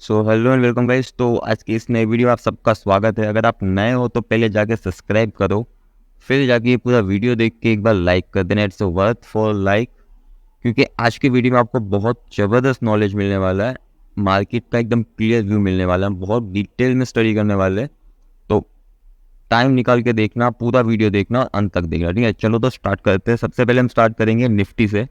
So hello and welcome guys. तो आज की इस नए वीडियो में आप सबका स्वागत है। अगर आप नए हो तो पहले जाके सब्सक्राइब करो, फिर जाके ये पूरा वीडियो देख के एक बार लाइक कर देना। इट्स वर्थ फॉर लाइक, क्योंकि आज की वीडियो में आपको बहुत ज़बरदस्त नॉलेज मिलने वाला है। मार्केट का एकदम क्लियर व्यू मिलने वाला है, बहुत डिटेल में स्टडी करने वाले हैं। तो टाइम निकाल के देखना, पूरा वीडियो देखना, अंत तक देखना, ठीक है। चलो तो स्टार्ट करते हैं। सबसे पहले हम स्टार्ट करेंगे निफ्टी से।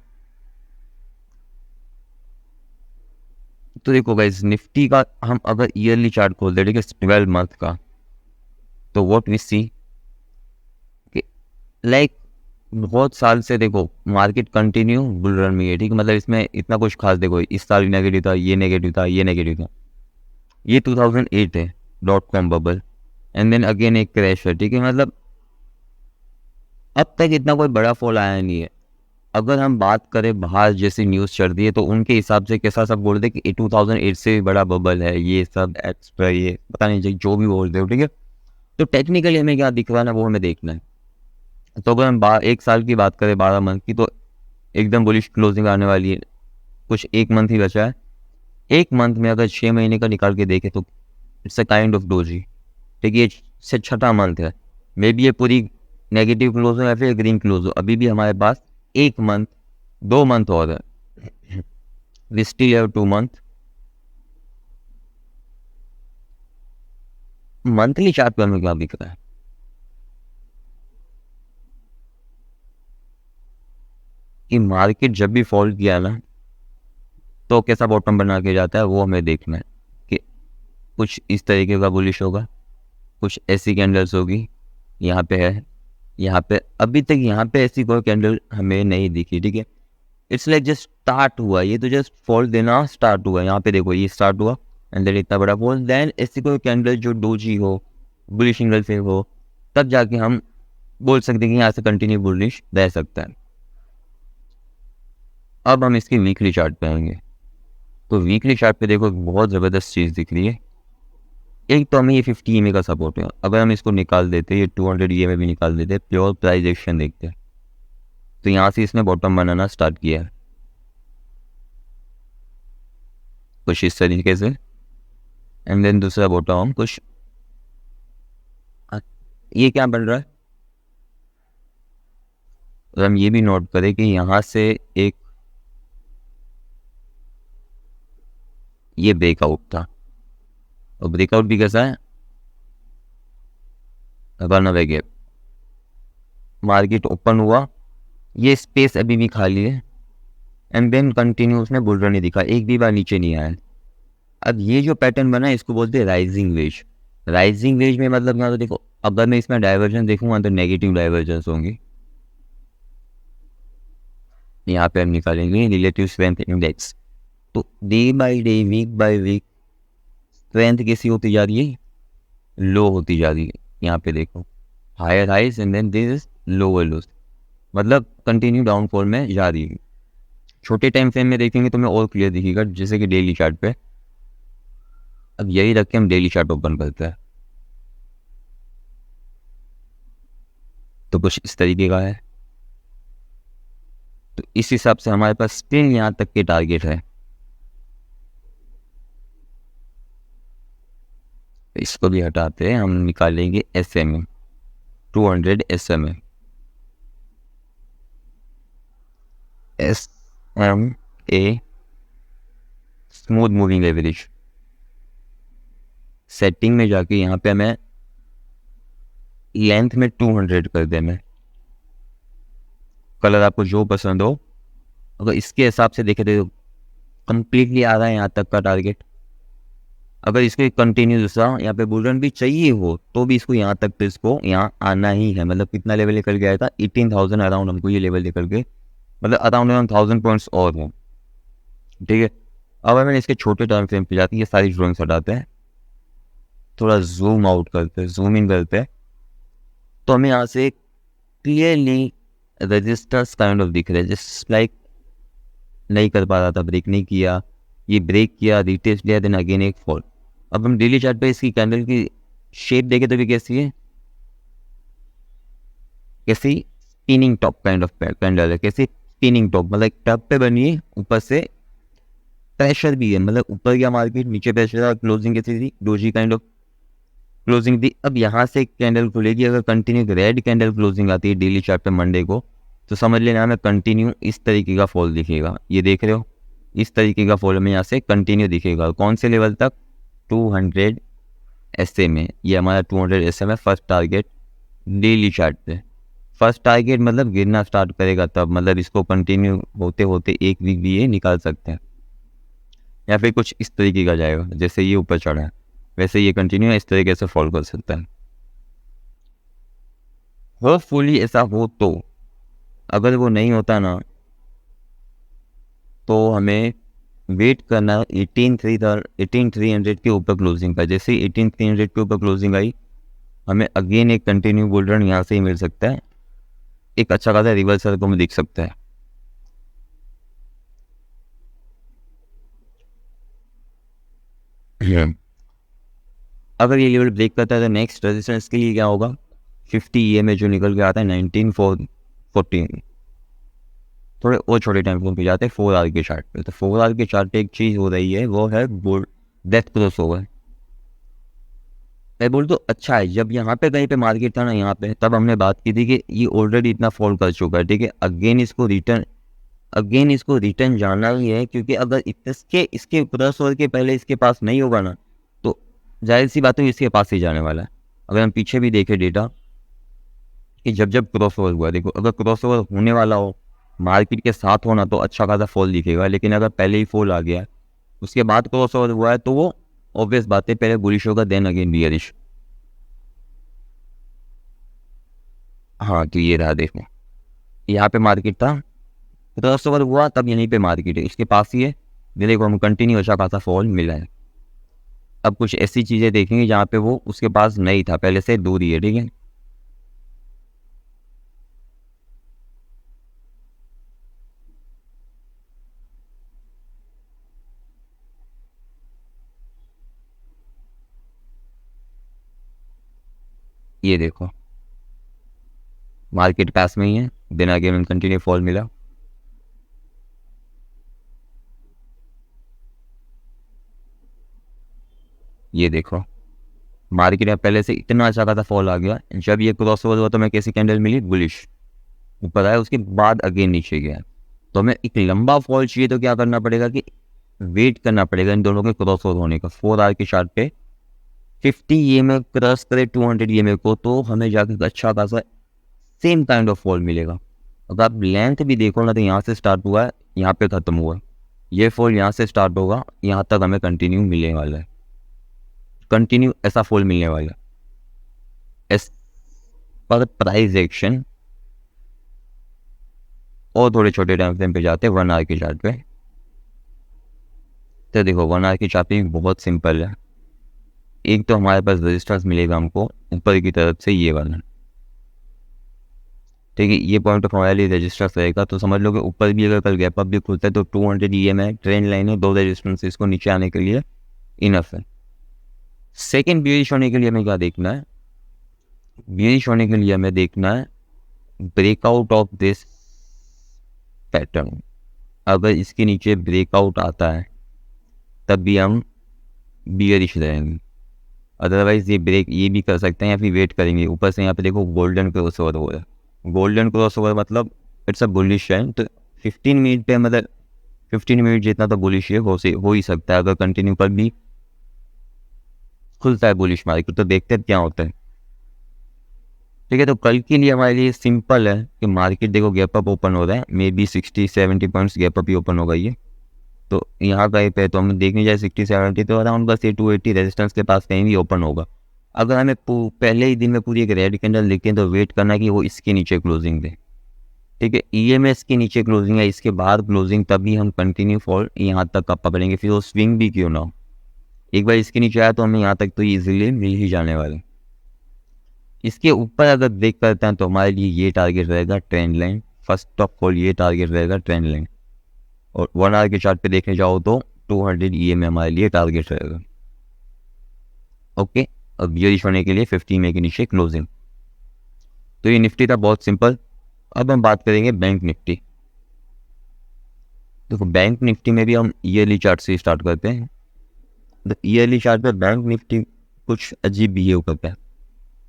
तो देखो गाइस, निफ्टी का हम अगर ईयरली चार्ट खोलते हैं, ठीक है, 12 मंथ का, तो व्हाट वी सी कि लाइक बहुत साल से देखो मार्केट कंटिन्यू बुल रन में है, ठीक है। मतलब इसमें इतना कुछ खास देखो, इस साल नेगेटिव था, ये नेगेटिव था, ये नेगेटिव था। ये 2008 है, dot com bubble, and then again एक क्रैश है, ठीक है। मतलब अब तक इतना कोई बड़ा फॉल आया नहीं है। अगर हम बात करें बाहर जैसी न्यूज़ चल रही है, तो उनके हिसाब से कैसा सब बोल रहे कि 2008 से भी बड़ा बबल है, ये सब एक्स्ट्रा, ये पता नहीं जो भी बोल रहे हो, ठीक है। तो टेक्निकली हमें क्या दिख रहा है ना, वो हमें देखना है। तो अगर हम एक साल की बात करें, 12 मंथ की, तो एकदम बुलिश क्लोजिंग आने वाली है। कुछ एक मंथ ही बचा है। एक मंथ में अगर 6 महीने का निकाल के देखें तो it's a kind of doji, ठीक है। ये से छठा मंथ है। मे बी ये पूरी नेगेटिव क्लोज हो या फिर ग्रीन क्लोज हो, अभी भी हमारे पास एक मंथ, 2 मंथ और है। We still have 2 month. Monthly chart पर हमें क्या दिख रहा है कि मार्केट जब भी फॉल किया ना, तो कैसा बॉटम बना के जाता है, वो हमें देखना है। कि कुछ इस तरीके का बुलिश होगा, कुछ ऐसी कैंडल्स होगी, यहाँ पे है, यहाँ पे अभी तक यहाँ पे ऐसी कोई कैंडल हमें नहीं दिखी, ठीक है। इट्स लाइक जस्ट स्टार्ट हुआ, ये तो जस्ट फॉल देना स्टार्ट हुआ। यहाँ पे देखो ये स्टार्ट हुआ, एंड देन इतना बड़ा फॉल, देन ऐसी कोई कैंडल जो डोजी हो, बुलिश एंगल हो, तब जाके हम बोल सकते हैं कि यहाँ से कंटिन्यू बुलिश रह सकता है। अब हम इसकी वीकली चार्ट पे आएंगे। तो वीकली चार्ट पे देखो एक बहुत ज़बरदस्त चीज़ दिख रही है। एक तो हमें ये 50 EMA का सपोर्ट है, अगर हम इसको निकाल देते, ये 200 EMA भी निकाल देते, प्योर प्राइस एक्शन देखते, तो यहाँ से इसने बॉटम बनाना स्टार्ट किया है कुछ इस तरीके से, एंड देन दूसरा बॉटम कुछ ये क्या बन रहा है। और हम ये भी नोट करें कि यहाँ से एक ये ब्रेकआउट था, और ब्रेकआउट भी कैसा है, run away gap. Market open हुआ, ये स्पेस अभी भी खाली है, एंड देन कंटिन्यू उसने बुल रन नहीं दिखा, एक भी बार नीचे नहीं आया। अब ये जो पैटर्न बना है, इसको बोलते हैं राइजिंग वेज। राइजिंग वेज में मतलब यहाँ तो देखो, अगर मैं इसमें डाइवर्जन देखूंगा तो नेगेटिव डाइवर्जेंस होंगी। यहाँ पे हम निकालेंगे रिलेटिव स्ट्रेंथ इंडेक्स। तो day by day, week by week, strength कैसी होती जा रही है, लो होती जा रही है। यहाँ पे देखो, higher highs and then this is lower lows, मतलब कंटिन्यू डाउनफॉल में जा रही है। छोटे टाइम फ्रेम में देखेंगे तो हमें और क्लियर दिखेगा, जैसे कि डेली चार्ट पे। अब यही रख के हम डेली चार्ट ओपन करते हैं, तो कुछ इस तरीके का है। तो इस हिसाब से हमारे पास स्टिल यहाँ तक के टारगेट है। तो इसको भी हटाते हैं, हम निकालेंगे SMA 200 SMA। SMA smooth moving average. Setting में जाके यहाँ पे हमें लेंथ में 200 कर देना। कलर आपको जो पसंद हो, अगर इसके हिसाब से देखे तो कंप्लीटली आ रहा है यहाँ तक का टारगेट। अगर इसके कंटिन्यू दूसरा यहाँ पे बुल रन भी चाहिए हो, तो भी इसको यहाँ तक, तो इसको यहाँ आना ही है। मतलब कितना लेवल निकल गया था, 18,000 अराउंड हमको ये लेवल निकल के, मतलब अराउंड 1,000 पॉइंट्स और हो, ठीक है। अब हमें इसके छोटे टाइम फ्रेम पे जाती है, ये सारी ड्रॉइंग्स हटाते हैं, थोड़ा जूम आउट करते हैं, जूम इन करते हैं, तो हमें यहाँ से क्लियरली रजिस्टर्स काइंड ऑफ दिख रहे हैं। जस्ट लाइक नहीं कर पा रहा था, ब्रेक नहीं किया, ये ब्रेक किया, रिटेस्ट लिया, देन अगेन एक फॉल। अब हम डेली चार्ट पे इसकी कैंडल की शेप देखें तो भी कैसी है, कैसी spinning top kind of candle है। कैसी स्पिनिंग टॉप, मतलब एक टॉप पे बनी है, ऊपर से प्रेशर भी है, मतलब ऊपर गया मार्केट, नीचे प्रेशर था, क्लोजिंग कैसी थी, डोजी काइंड ऑफ क्लोजिंग थी। अब यहाँ से कैंडल खुलेगी, अगर कंटिन्यू रेड कैंडल क्लोजिंग आती है डेली चार्ट पे मंडे को, तो समझ लेना हमें कंटिन्यू इस तरीके का फॉल दिखेगा। ये देख रहे हो, इस तरीके का फॉल हमें यहाँ से कंटिन्यू दिखेगा। कौन से लेवल तक? 200 एसए में। ये हमारा 200 एसए में फर्स्ट टारगेट डेली चार्ट पे। फर्स्ट टारगेट मतलब गिरना स्टार्ट करेगा तब, मतलब इसको कंटिन्यू होते होते एक वीक भी ये निकाल सकते हैं, या फिर कुछ इस तरीके का जाएगा। जैसे ये ऊपर चढ़ा है वैसे ये कंटिन्यू इस तरीके से फॉल कर सकता है। होपफुली ऐसा हो तो, अगर वो नहीं होता ना तो हमें वेट करना 18,300 के ऊपर क्लोजिंग का। जैसे 18,300 के ऊपर क्लोजिंग आई, हमें अगेन एक कंटिन्यू बुल रन यहाँ से ही मिल सकता है, एक अच्छा खासा रिवर्सल को हमें दिख सकता है। अगर ये लेवल ब्रेक करता है तो नेक्स्ट रेजिस्टेंस के लिए क्या होगा? 50 EMA जो निकल के आता है 19,414। थोड़े और छोटे टाइम फ्रेम पे जाते हैं 4 आवर के चार्ट पे। तो 4 आवर के चार्ट पे एक चीज़ हो रही है, वो है डेथ क्रॉस ओवर। मैं बोल तो अच्छा है, जब यहाँ पे कहीं पे मार्केट था ना, यहाँ पे तब हमने बात की थी कि ये ऑलरेडी इतना फॉल कर चुका है, ठीक है। अगेन इसको रिटर्न जाना ही है, क्योंकि अगर इसके क्रॉस ओवर के पहले इसके पास नहीं होगा ना, तो जाहिर सी बात है इसके पास ही जाने वाला है। अगर हम पीछे भी देखें डेटा कि जब जब क्रॉस ओवर हुआ, देखो अगर क्रॉस ओवर होने वाला हो मार्केट के साथ होना तो अच्छा खासा फॉल दिखेगा, लेकिन अगर पहले ही फॉल आ गया उसके बाद क्रॉस ओवर हुआ है तो वो ऑब्वियस बात है, पहले बुलिश होगा देन अगेन बियरिश। हाँ तो ये रहा, देखो यहाँ पे मार्केट था, क्रॉस ओवर हुआ तब यहीं पे मार्केट है, इसके पास ही है। ये देखो हम कंटिन्यू अच्छा खासा फॉल मिला है। अब कुछ ऐसी चीज़ें देखेंगे जहाँ पे वो उसके पास नहीं था, पहले से दूर ही है, ठीक है। ये देखो मार्केट पास में ही है, दिन आगे में कंटिन्यू फॉल मिला। ये देखो मार्केट में पहले से इतना अच्छा खासा फॉल आ गया, जब ये क्रॉस ओवर हुआ तो हमें कैसी कैंडल मिली? बुलिश ऊपर आया, उसके बाद अगेन नीचे गया। तो हमें एक लंबा फॉल चाहिए तो क्या करना पड़ेगा कि वेट करना पड़ेगा इन दोनों के क्रॉस ओवर होने का। 4 आवर के चार्ट पे 50 EMA क्रॉस करे 200 EMA को, तो हमें जाकर अच्छा खासा सेम काइंड ऑफ फॉल मिलेगा। अगर आप लेंथ भी देखो ना, तो यहाँ से स्टार्ट हुआ है, यहाँ पे ख़त्म हुआ है। ये फॉल यहाँ से स्टार्ट होगा, यहाँ तक हमें कंटिन्यू मिलने वाला है, कंटिन्यू ऐसा फॉल मिलने वाला है। एस पर प्राइस एक्शन और थोड़े छोटे टाइम फ्रेम पे जाते हैं 1 आवर के चार्ट पे। तो देखो 1 आवर की चार्ट पे बहुत सिंपल है। एक तो हमारे पास रजिस्टर्स मिलेगा हमको ऊपर की तरफ से, ये वाला, ठीक है। ये पॉइंट ऑफ हमारे लिए रजिस्टर्स रहेगा, तो समझ लो कि ऊपर भी अगर कल गैप अप भी खुलता है तो 200 EMA ट्रेंड लाइन है, 2 रजिस्टेंस इसको नीचे आने के लिए इनफ है। सेकेंड बेयरिश होने के लिए हमें क्या देखना है? बेयरिश होने के लिए हमें देखना है ब्रेकआउट ऑफ दिस पैटर्न। अगर इसके नीचे ब्रेकआउट आता है तब भी हम बियरिश रहेंगे, अदरवाइज ये भी कर सकते हैं या फिर वेट करेंगे। ऊपर से यहाँ पे देखो गोल्डन क्रॉस ओवर हो रहा है, गोल्डन क्रॉस ओवर मतलब इट्स अ बुलिश है। तो 15 मिनट पे, मतलब 15 मिनट जितना तो बुलिश है हो ही सकता है। अगर कंटिन्यू पर भी खुलता है बुलिश मार्केट तो देखते हैं क्या होता है, ठीक है। तो कल के लिए हमारे लिए सिंपल है कि मार्केट देखो गैप अप ओपन हो रहा है, may be 60-70 points gap up he open होगा ये। तो यहाँ कहीं पे तो हम देखने जाए 60-70 तो अराउंड बस ये 280 रेजिस्टेंस के पास कहीं भी ओपन होगा। अगर हमें पहले ही दिन में पूरी एक रेड कैंडल दिखती है तो वेट करना कि वो इसके नीचे क्लोजिंग दे, ठीक है। EMS के नीचे क्लोजिंग है, इसके बाद क्लोजिंग, तभी हम कंटिन्यू फॉल यहाँ तक का पकड़ेंगे, फिर वो स्विंग भी क्यों ना हो। एक बार इसके नीचे आया तो हमें यहाँ तक तो ईजिली मिल ही जाने वाले। इसके ऊपर अगर ब्रेक करते हैं तो हमारे लिए ये टारगेट रहेगा trend line, first of all ये टारगेट रहेगा ट्रेंड लाइन। और 1 आवर के चार्ट पे देखने जाओ तो 200 EMA हमारे लिए टारगेट रहेगा, ओके। अब बियरिश होने के लिए 50 EMA के नीचे क्लोजिंग। तो ये निफ्टी था बहुत सिंपल। अब हम बात करेंगे बैंक निफ्टी। देखो बैंक निफ्टी में भी हम ईयरली चार्ट से स्टार्ट करते हैं। तो ईयरली चार्ट पे बैंक निफ्टी कुछ अजीब बिहेव करता है,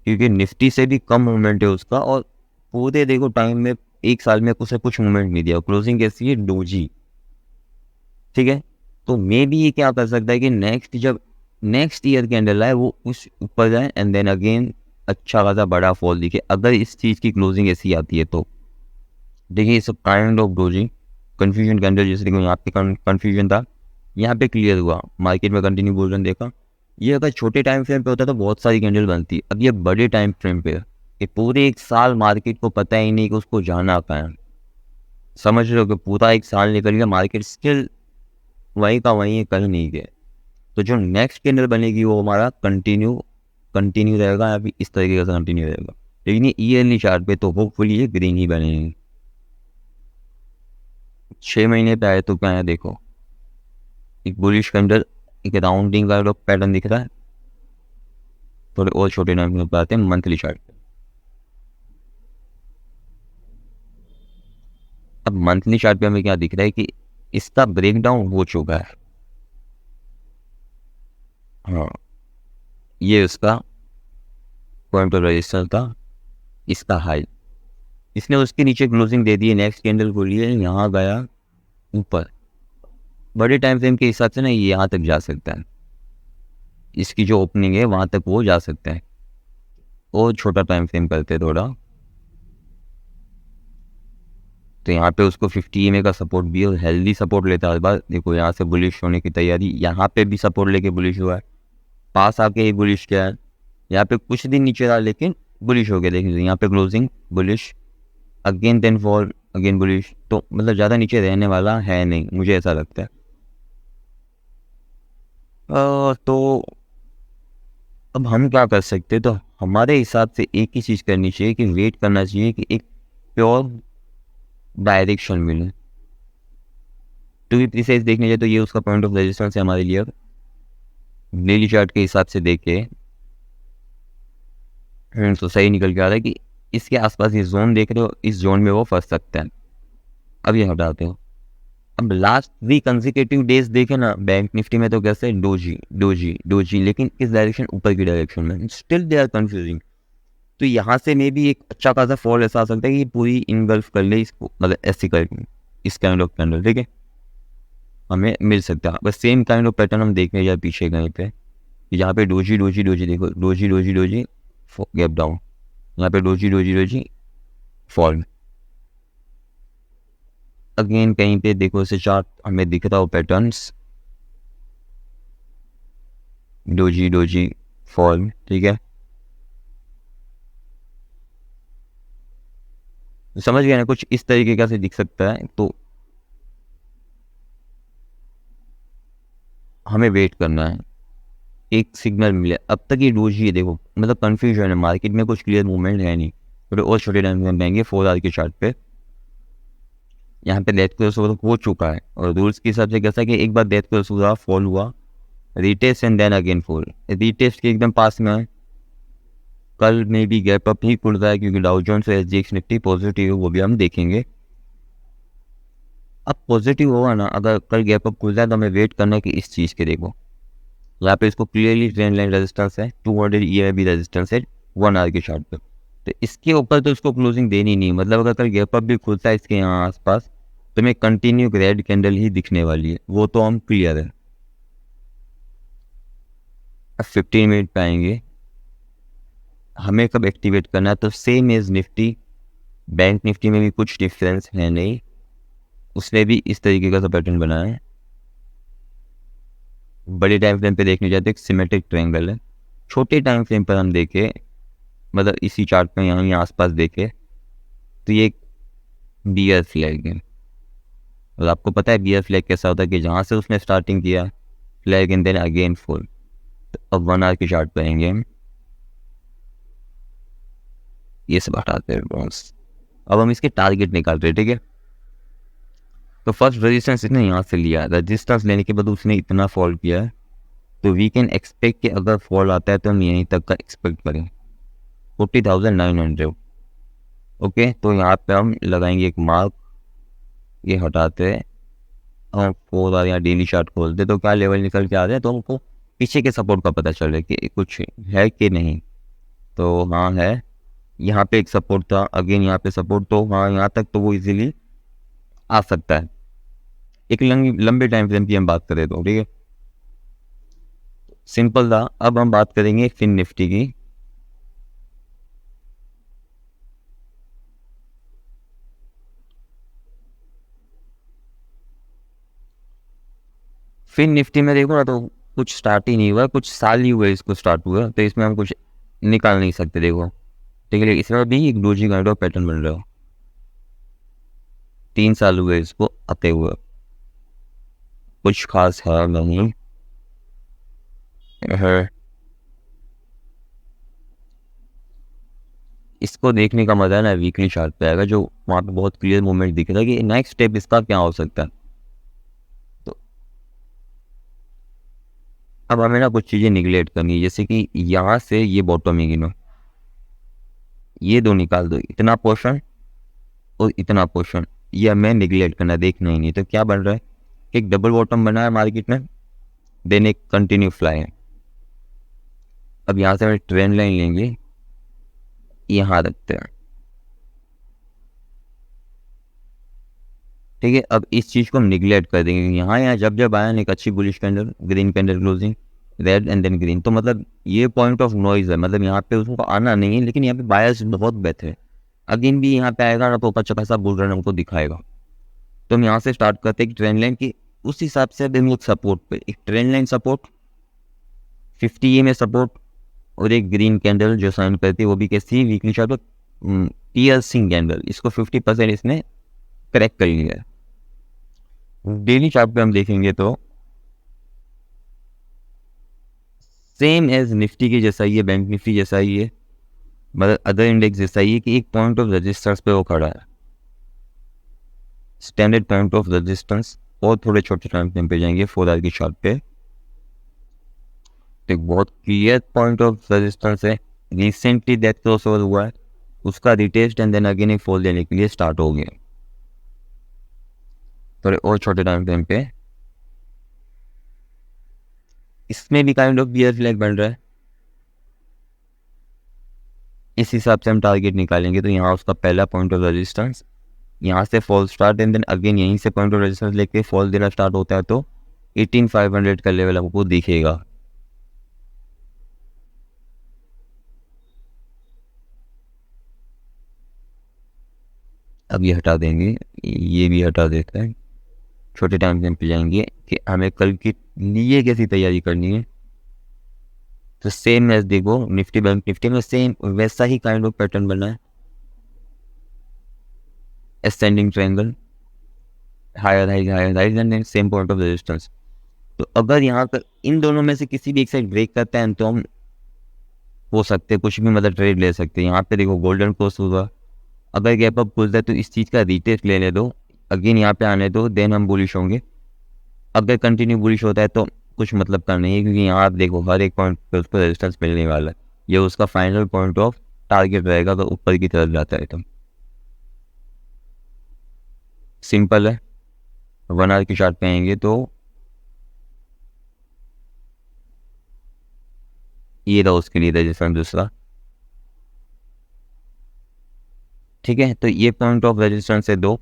क्योंकि निफ्टी से भी कम मूवमेंट है उसका, और पूरे देखो टाइम में एक साल में उसे कुछ मूवमेंट नहीं दिया। क्लोजिंग कैसी है, डोजी, ठीक है। तो मे भी ये क्या कर सकता है कि नेक्स्ट ईयर कैंडल आए वो उस ऊपर जाए एंड देन अगेन अच्छा खासा बड़ा फॉल दिखे, अगर इस चीज़ की क्लोजिंग ऐसी आती है तो। देखिए सब kind of doji confusion candle, जैसे देखो यहाँ पे कन्फ्यूजन था, यहाँ पे क्लियर हुआ, मार्केट में कंटिन्यू बुल देखा। ये अगर छोटे टाइम फ्रेम पे होता तो बहुत सारी कैंडल बनती, अब ये बड़े टाइम फ्रेम पे है कि पूरे एक साल मार्केट को पता ही नहीं कि उसको जाना कहाँ है। समझ रहे हो कि पूरा एक साल निकल गया, मार्केट स्टिल वहीं का वहीं है, कहीं नहीं गया। तो जो नेक्स्ट कैंडल बनेगी वो हमारा कंटिन्यू रहेगा, या फिर इस तरीके से कंटिन्यू रहेगा। लेकिन ये ईयरली चार्ट पे तो होपफुली ये ग्रीन ही बनेगी। 6 महीने पे आए तो क्या है, देखो एक बुलिश कैंडल, एक राउंडिंग का पैटर्न दिख रहा है। थोड़े और छोटे टाइम पे आते हैं मंथली चार्ट पे। अब मंथली चार्ट पे हमें क्या दिख रहा है कि इसका ब्रेकडाउन हो चुका है। हाँ, ये उसका पॉइंट ऑफ रेजिस्टेंस था, इसका हाई, इसने उसके नीचे क्लोजिंग दे दी है। नेक्स्ट कैंडल खोली है, यहाँ गया ऊपर, बड़े टाइम फ्रेम के हिसाब से ना ये यहाँ तक जा सकता है, इसकी जो ओपनिंग है वहाँ तक वो जा सकता है। और छोटा टाइम फ्रेम करते थोड़ा, तो यहाँ पे उसको 50 EMA का सपोर्ट भी, और हेल्दी सपोर्ट लेता है हर बार। देखो यहाँ से बुलिश होने की तैयारी, यहाँ पे भी सपोर्ट लेके बुलिश हुआ है, पास आके ही बुलिश किया है। यहाँ पे कुछ दिन नीचे रहा लेकिन बुलिश हो गया। देखिए यहाँ पे closing bullish, again then fall, again bullish, तो मतलब ज़्यादा नीचे रहने वाला है नहीं, मुझे ऐसा लगता है। तो अब हम क्या कर सकते हैं, तो हमारे हिसाब से एक ही चीज़ करनी चाहिए कि वेट करना चाहिए कि एक प्योर डायरेक्शन मिले। टू बी प्रिसाइज देखने जाए तो ये उसका पॉइंट ऑफ रेजिस्टेंस है हमारे लिए। डेली चार्ट के हिसाब से देखे तो सही निकल के आ रहा है कि इसके आसपास ये जोन देख रहे हो, इस जोन में वो फंस सकता है। अब ये हटाते हो। अब लास्ट 3 कंसेक्यूटिव डेज देखे ना बैंक निफ्टी में, तो कैसे डोजी डोजी डोजी, लेकिन इस डायरेक्शन ऊपर की डायरेक्शन में, स्टिल दे आर कंफ्यूजिंग। तो यहाँ से मे भी एक अच्छा खासा फॉल ऐसा आ सकता है कि पूरी इनगल्फ कर ले इसको, मतलब ऐसी कर इस काइंड ऑफ कैंडल, ठीक है, हमें मिल सकता है। बस सेम काइंड ऑफ पैटर्न हम देख रहे हैं पीछे कहीं पे, यहाँ पे डोजी डोजी डोजी, देखो doji doji doji gap down, यहाँ पे doji doji doji fall. Again कहीं पे देखो इसे चार्ट हमें दिख रहा हो पैटर्न्स, डोजी डोजी फॉल, ठीक है, समझ गया ना, कुछ इस तरीके का से दिख सकता है। तो हमें वेट करना है, एक सिग्नल मिले। अब तक ये डोजी है, देखो मतलब कंफ्यूजन है, मार्केट में कुछ क्लियर मूवमेंट है नहीं। थोड़े और छोटे टाइम में रहेंगे 4 आवर के चार्ट पे, यहाँ पे डेथ क्रॉस हो चुका है, और रूल्स के हिसाब से कैसा है कि एक बार डेथ क्रॉस हुआ, फॉल हुआ, retest and then again fall, retest के एकदम पास में है। कल में भी गैप अप ही खुल रहा है, क्योंकि डाउ जोन्स और SGX निफ्टी पॉजिटिव है, वो भी हम देखेंगे। अब पॉजिटिव होगा ना, अगर कल गैप अप खुल जाए तो हमें वेट करना है कि इस चीज़ के, देखो यहाँ पे इसको क्लियरली ट्रेंड लाइन रेजिस्टेंस है, 200 EMA भी रेजिस्टेंस है 1 आवर के चार्ट पे। तो इसके ऊपर तो इसको क्लोजिंग देनी नहीं, मतलब अगर कल गैप अप भी खुलता है इसके यहाँ आसपास, तो हमें कंटिन्यू रेड कैंडल ही दिखने वाली है, वो तो हम क्लियर है। अब 15 मिनट पे आएंगे, हमें कब एक्टिवेट करना है, तो same as Nifty, bank Nifty में भी कुछ डिफरेंस है नहीं, उसने भी इस तरीके का पैटर्न बनाया है। बड़े टाइम फ्रेम पे देखने जाते एक सिमेट्रिक ट्रायंगल है, छोटे टाइम फ्रेम पर हम देखें, मतलब इसी चार्ट में यहाँ आसपास देखे, तो ये एक बियर फ्लैग है। और आपको पता है बियर फ्लैग कैसा होता है कि जहाँ से उसने स्टार्टिंग किया flag and then again fall. तो अब 1 आवर के चार्ट पे आएंगे हम, ये सब हटाते हैं बॉस। अब हम इसके टारगेट निकालते हैं, ठीक है। तो फर्स्ट रेजिस्टेंस इसने यहाँ से लिया, रेजिस्टेंस लेने के बाद उसने इतना फॉल किया है, तो वी कैन एक्सपेक्ट कि अगर फॉल आता है तो हम यहीं तक का एक्सपेक्ट करें, 40,900। ओके, तो यहाँ पे हम लगाएंगे एक मार्क, ये हटाते हैं हम 4 आवर या डेली चार्ट खोलते तो क्या लेवल निकल के आ रहे हैं, तो हमको पीछे के सपोर्ट का पता चले कि कुछ है कि नहीं। तो हाँ है, यहाँ पे एक सपोर्ट था, अगेन यहाँ पे सपोर्ट, तो हाँ यहाँ तक तो वो इजीली आ सकता है एक लंबे टाइम फ्रेम की हम बात करें तो। ठीक है, सिंपल था। अब हम बात करेंगे फिन निफ्टी की। फिन निफ्टी में देखो ना, तो कुछ स्टार्ट ही नहीं हुआ, कुछ साल ही हुए इसको स्टार्ट हुआ, तो इसमें हम कुछ निकाल नहीं सकते। देखो ठीक है, इसमें भी एक डोजी काइंड ऑफ पैटर्न बन रहा हो, 3 साल हुए इसको आते हुए, कुछ खास है नहीं है। इसको देखने का मजा है ना वीकली चार्ट पे आएगा, जो वहाँ पे बहुत क्लियर मूवमेंट दिख रहा है कि नेक्स्ट स्टेप इसका क्या हो सकता है। तो अब हमें ना कुछ चीज़ें निगलेक्ट करनी है, जैसे कि यहाँ से ये बॉटम ही गिनो, ये दो निकाल दो, इतना पोर्शन और इतना पोर्शन, ये हमें निगलेक्ट करना, देखना ही नहीं। तो क्या बन रहा है, एक डबल बॉटम बना है मार्केट में, देन एक कंटिन्यू फ्लाई है। अब यहाँ से हम ट्रेंड लाइन लेंगे, यहाँ रखते हैं। ठीक है, अब इस चीज़ को हम निगलेक्ट कर देंगे। यहाँ यहाँ जब जब आया एक अच्छी bullish candle, green candle closing, red and then green, तो मतलब ये पॉइंट ऑफ नॉइज है, मतलब यहाँ पे उसको आना नहीं है, लेकिन यहाँ पे बायर्स बहुत बेहतर है। अगेन भी यहाँ पे आएगा ना तो अच्छा खासा बुल रन हमको दिखाएगा। तो हम यहाँ से स्टार्ट करते हैं ट्रेंड लाइन की, उस हिसाब से हम एक सपोर्ट पे, एक ट्रेंड लाइन सपोर्ट 50 में सपोर्ट, और एक ग्रीन कैंडल जो साइन करती है वो भी कैसी वीकली चार्ट पर पियर्सिंग कैंडल, इसको 50% इसने करेक्ट कर लिया है। डेली चार्ट पे हम देखेंगे तो सेम एज निफ्टी के जैसा ही है, बैंक निफ्टी जैसा ही है, मतलब अदर इंडेक्स जैसा ही है कि एक पॉइंट ऑफ रेजिस्टेंस पे वो खड़ा है, स्टैंडर्ड पॉइंट ऑफ रेजिस्टेंस। और थोड़े छोटे टाइम फ्रेम पे जाएंगे 4 आवर की चार्ट पे, तो एक बहुत क्लियर पॉइंट ऑफ रेजिस्टेंस है, रिसेंटली दैट क्रॉस ओवर हुआ है, उसका रिटेस्ट एंड देन अगेन एक फॉल देने के लिए स्टार्ट हो गया। थोड़े और छोटे टाइम फ्रेम पे इसमें भी काइंड ऑफ बियर फ्लैग बन रहा है, इस हिसाब से हम टारगेट निकालेंगे। तो यहाँ उसका पहला पॉइंट ऑफ रेजिस्टेंस, यहाँ से fall start and then again यहीं से पॉइंट ऑफ रेजिस्टेंस लेके फॉल देना स्टार्ट होता है, तो 18500 का लेवल हमको दिखेगा। अब ये हटा देंगे, ये भी हटा देते हैं, छोटे टाइम फ्रेम पे जाएंगे कि हमें कल के लिए कैसी तैयारी करनी है। तो सेम एज देखो निफ्टी बैंक निफ्टी में सेम वैसा ही काइंड ऑफ पैटर्न बना है, ascending triangle, higher high higher high and same point of resistance. तो अगर यहाँ पर इन दोनों में से किसी भी एक साइड ब्रेक करते हैं तो हम हो सकते हैं कुछ भी मतलब ट्रेड ले सकते हैं। यहाँ पे देखो गोल्डन क्रॉस हुआ, अगर गैप अप खुलता है तो इस चीज़ का रिटेस्ट लेने दो, अगेन यहाँ पे आने दो, देन हम बुलिश होंगे। अगर कंटिन्यू बुलिश होता है तो कुछ मतलब का नहीं है, क्योंकि यहाँ आप देखो हर एक पॉइंट पे उसको रेजिस्टेंस मिलने वाला है, ये उसका फाइनल पॉइंट ऑफ टारगेट रहेगा, तो ऊपर की तरफ जाता है। तो सिंपल है, 1 आवर की चार्ट पे आएंगे तो ये रहा उसके लिए रेजिस्टेंस दूसरा। ठीक है, तो ये पॉइंट ऑफ रेजिस्टेंस है 2,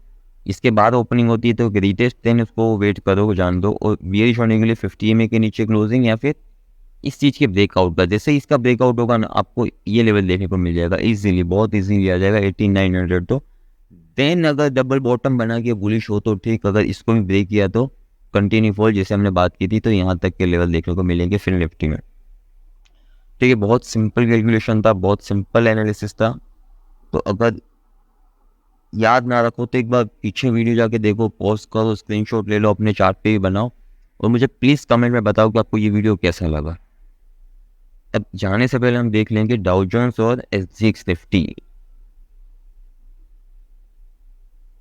इसके बाद ओपनिंग होती है तो रिटेस्ट, देन उसको वेट करो, जान दो, और बियरिश होने के लिए 50 EMA के नीचे क्लोजिंग, या फिर इस चीज़ के ब्रेकआउट का। जैसे इसका ब्रेकआउट होगा ना आपको ये लेवल देखने को मिल जाएगा इजीली, बहुत इजीली आ जाएगा 18900। तो देन अगर डबल बॉटम बना के बुलिश हो तो ठीक, अगर इसको भी ब्रेक किया तो कंटिन्यू फॉल जैसे हमने बात की थी, तो यहाँ तक के लेवल देखने को मिलेंगे फिर निफ्टी में। ठीक है, बहुत सिंपल कैलकुलेशन था, बहुत सिंपल एनालिसिस था। तो अगर याद ना रखो तो एक बार पीछे वीडियो जाके देखो, पॉज करो, स्क्रीनशॉट ले लो, अपने चार्ट पे भी बनाओ, और मुझे प्लीज़ कमेंट में बताओ कि आपको ये वीडियो कैसा लगा। अब जाने से पहले हम देख लेंगे डाउ जोन्स और SGX निफ्टी।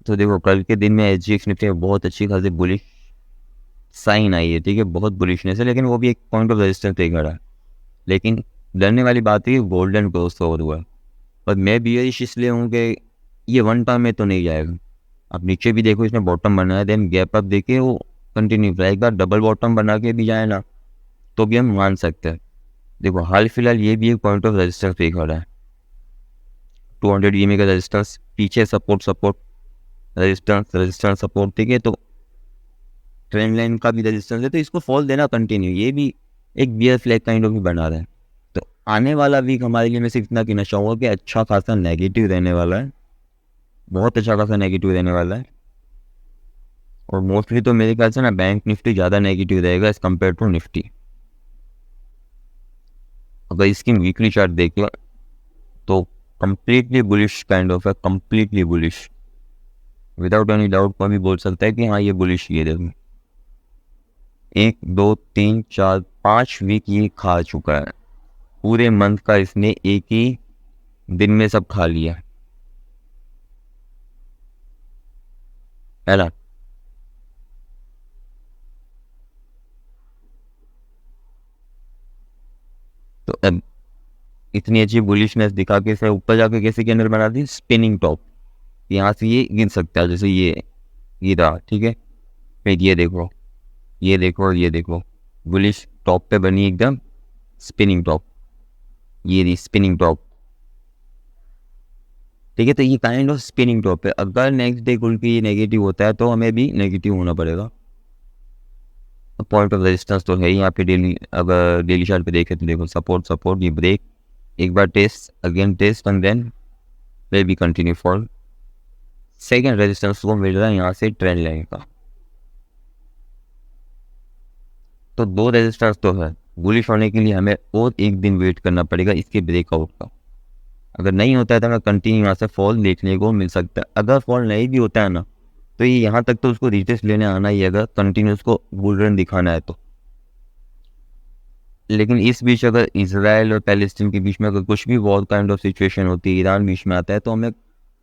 तो देखो कल के दिन में SGX निफ्टी में बहुत अच्छी खासी बुलिश साइन आई है। ठीक है, बहुत बुलिशनेस है, लेकिन वो भी एक पॉइंट ऑफ रेजिस्टेंस पे खड़ा है। लेकिन डरने वाली बात है कि गोल्डन क्रॉस ओवर हुआ है, और मैं बियरिश इसलिए हूँ कि ये 1 टाइम में तो नहीं जाएगा। आप नीचे भी देखो, इसमें बॉटम बना है, देन गैप अप देखे वो कंटिन्यू एक बार डबल बॉटम बना के भी जाए ना तो भी हम मान सकते हैं। देखो हाल फिलहाल ये भी एक पॉइंट ऑफ रेजिस्टेंस पे खड़ा है, 200 EMA का रेजिस्टेंस, पीछे support support resistance resistance support, ठीक है। तो ट्रेंड लाइन का भी रेजिस्टेंस है, तो इसको फॉल देना कंटिन्यू, ये भी एक बियर फ्लैग काइंड ऑफ भी बना रहा है। तो आने वाला वीक हमारे लिए मैं सिर्फ इतना कहना चाहूँगा कि अच्छा खासा नेगेटिव रहने वाला है, बहुत अच्छा खासा नेगेटिव रहने वाला है। और मोस्टली तो मेरे ख्याल से ना बैंक निफ्टी ज़्यादा नेगेटिव रहेगा एज कम्पेयर टू निफ्टी। अगर इसकी वीकली चार्ट देख लो तो कंप्लीटली बुलिश काइंड ऑफ है, completely bullish, without any doubt कोई भी बोल सकता है कि हाँ ये बुलिश, ये देखो 1 2 3 4 5 वीक ये खा चुका है, पूरे मंथ का इसने एक ही दिन में सब खा लिया है ना। तो अब इतनी अच्छी बुलिशनेस दिखा के इसे ऊपर जाके कैसे कैंडल बना दी, स्पिनिंग टॉप, यहाँ से ये गिर सकता है, जैसे ये रहा, ठीक है। फिर ये देखो, ये देखो और ये देखो, बुलिश टॉप पे बनी एकदम स्पिनिंग टॉप, ये रही स्पिनिंग टॉप, ठीक है। तो ये काइंड ऑफ स्पिनिंग टॉप है, अगर नेक्स्ट डे खुल के ये नेगेटिव होता है तो हमें भी नेगेटिव होना पड़ेगा। पॉइंट ऑफ रेजिस्टेंस तो है ही यहाँ पे, डेली अगर डेली चार्ट पे देखें तो देखो सपोर्ट सपोर्ट, ये ब्रेक, एक बार test, again test and then will be continue fall. Second resistance को मिल रहा है यहाँ से ट्रेंड लाइन का, तो 2 रेजिस्टेंस तो है। बुलिश होने के लिए हमें और एक दिन वेट करना पड़ेगा इसके ब्रेकआउट का, अगर नहीं होता है तो हमें कंटिन्यू यहाँ से फॉल देखने को मिल सकता है। अगर फॉल नहीं भी होता है ना तो ये यहाँ तक तो उसको रिटेस्ट लेने आना ही है, अगर कंटिन्यू उसको बुल रन दिखाना है तो। लेकिन इस बीच अगर इजराइल और पैलेस्टीन के बीच में अगर कुछ भी वॉर काइंड ऑफ सिचुएशन होती है, ईरान बीच में आता है, तो हमें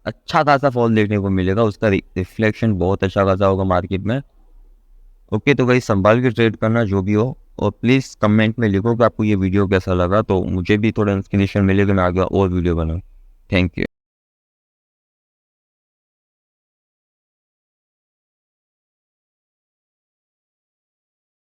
अच्छा खासा फॉल देखने को मिलेगा, उसका रिफ्लेक्शन बहुत अच्छा खासा होगा मार्केट में। ओके, तो भाई संभाल के ट्रेड करना जो भी हो, और प्लीज़ कमेंट में लिखो कि आपको ये वीडियो कैसा लगा, तो मुझे भी थोड़ा इंस्पिरेशन मिलेगा मैं आगे और वीडियो बनाऊँ। Thank you.